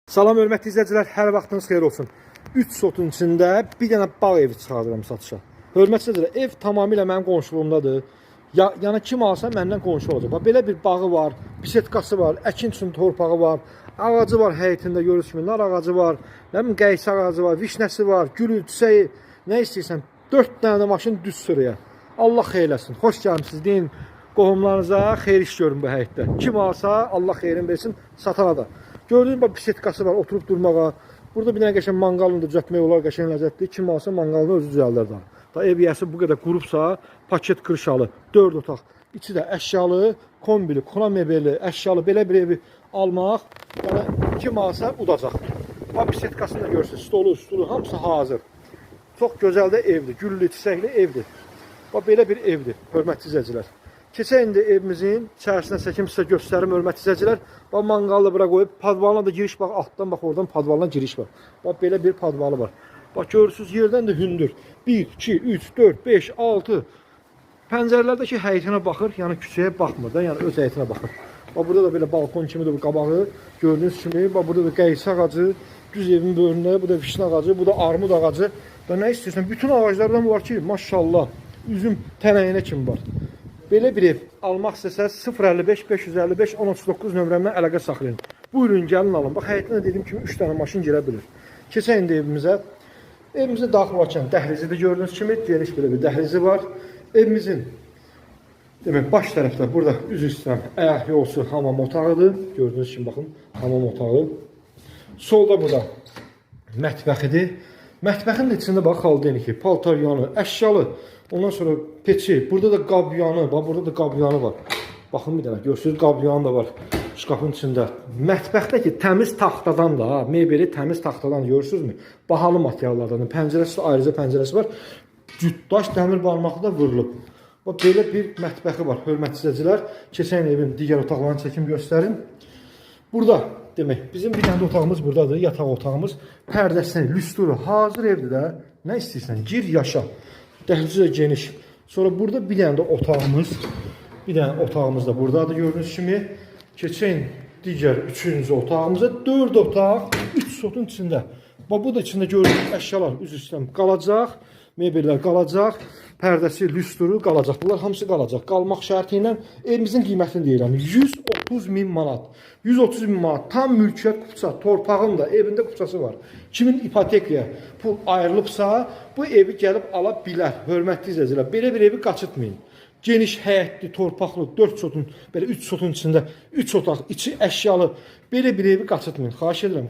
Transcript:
Salam hörmətli izləyicilər, hər vaxtınız xeyir olsun. 3 sotun içində bir dənə bağ evi çıxardıram satışa. Hörmətli izləyicilər, ev tamamilə mənim qonşuluğumdadır. Yəni kim alsa məndən qonşu olacaq. Bax, belə bir bağı var, bisetkası var, əkin üçün torpağı var, ağacı var həyətində görürsünüz kimi, nar ağacı var, nə bilim qaysı ağacı var, vişnəsi var, gülü, çiçəyi, nə istəyirsən, 4 dənə də maşın düz sürüyə. Allah xeyirləsin. Xoş gəlmisiniz deyin qohumlarınıza, xeyir iş görün bu həyətdə. Kim alsa Allah xeyrin versin, satana da. Gördüğünüz gibi bisetkası var, oturup durmağa. Burada bir dənə qəşəng manqalını da düzəltmək olar, qəşəng ləzzətli. Kim alsa manqalını özü düzəldər da. Da ev yəsi bu qədər qurubsa, paket kırşalı, 4 otaq, içi də əşyalı, kombili, kona mebeli, əşyalı belə bir evi almaq, yəni kim alsa udacaq. Bax bisetkasını da görürsünüz, stolu, hamısı hazır. Çox gözəl də evdir, güllü, çiçəkli evdir. Bax belə bir evdir, hörmətli izləyicilər. Keçək indi evimizin içərisinə çəkim sizə göstərim, hörmətli izləyicilər. Bax manqalı da bura qoyub, padvalına da giriş, bax altdan bax oradan padvalına giriş var. Bax belə bir padvalı var. Bax görürsünüz yerdən də hündür. 1, 2, 3, 4, 5, 6. Pəncərələrdəki həyətinə baxır, yəni küçəyə baxmır da, yəni öz həyətinə baxır. Bax burada da belə balkon kimidir bu qabağı. Gördüyünüz kimi, bax burada da qaysı ağacı, düz evin böyründə, bu da vişnə ağacı, bu da armud ağacı. Da nə istəyirsən, bütün ağaclardan var ki, maşallah, üzüm tənəyinə kimi var. Belə bir ev almaq istəsəz 055 555 1039 nömrəmdən əlaqə saxlayın. Buyurun gəlin alın. Bax həyətinə dediyim kimi 3 dənə maşın girə bilir. Keçək indi evimizə. Evimizə daxil olarkən dəhlizi də gördüyünüz kimi geniş belə bir dəhlizi var. Evimizin demək baş tərəfdə burada üzr istəyirəm ayaq yolsu hamam otağıdır. Gördüyünüz kimi baxın hamam otağı. Solda burada mətbəxidir. Mətbəxin içində bax xaldeniki, paltar yanı, əşyalı. Ondan sonra peçi, burada da qab yanı, bax burada da qab yanı var. Baxın bir dənə, görürsünüz qab yanı da var şkafın içində. Mətbəxdəki təmiz taxtadan da, mebeli təmiz taxtadan görürsünüzmü? Bahalı materiallardan, pəncərəsi ayrıca pəncərəsi var. Cütdaş dəmir barmaqlı da vurulub. Bax belə bir mətbəxi var, hörmətli izləyicilər. Keçən evin digər otaqlarını çəkim göstərin. Burada demək, bizim bir dənə otağımız buradadır, yataq otağımız. Pərdəsi, lüsturu, hazır evdir də. Nə istəyirsən, gir yaşa. Dəhlizi də geniş. Sonra burada bir dənə də otağımız, bir dənə otağımız da buradadır gördüyünüz kimi. Keçən digər 3-cü otağımıza 4 otaq, 3 sotun içində. Bax bu da içində gördüyünüz əşyalar üz üstə qalacaq, mebellər qalacaq, pərdəsi, lüsturu qalacaq. Bunlar hamısı qalacaq. Qalmaq şərti ilə evimizin qiymətini deyirəm. 130 min manat. 130 min manat tam mülkiyyət kupça, torpağın da evində kupçası var. Kimin ipotekaya pul ayrılıbsa bu evi gəlib ala bilər. Hörmətli izləyicilər, belə bir evi qaçırtmayın. Geniş həyətli, torpaqlı, 4 sotun, belə 3 sotun içində 3 otaq, içi əşyalı belə bir evi qaçırtmayın. Xahiş edirəm.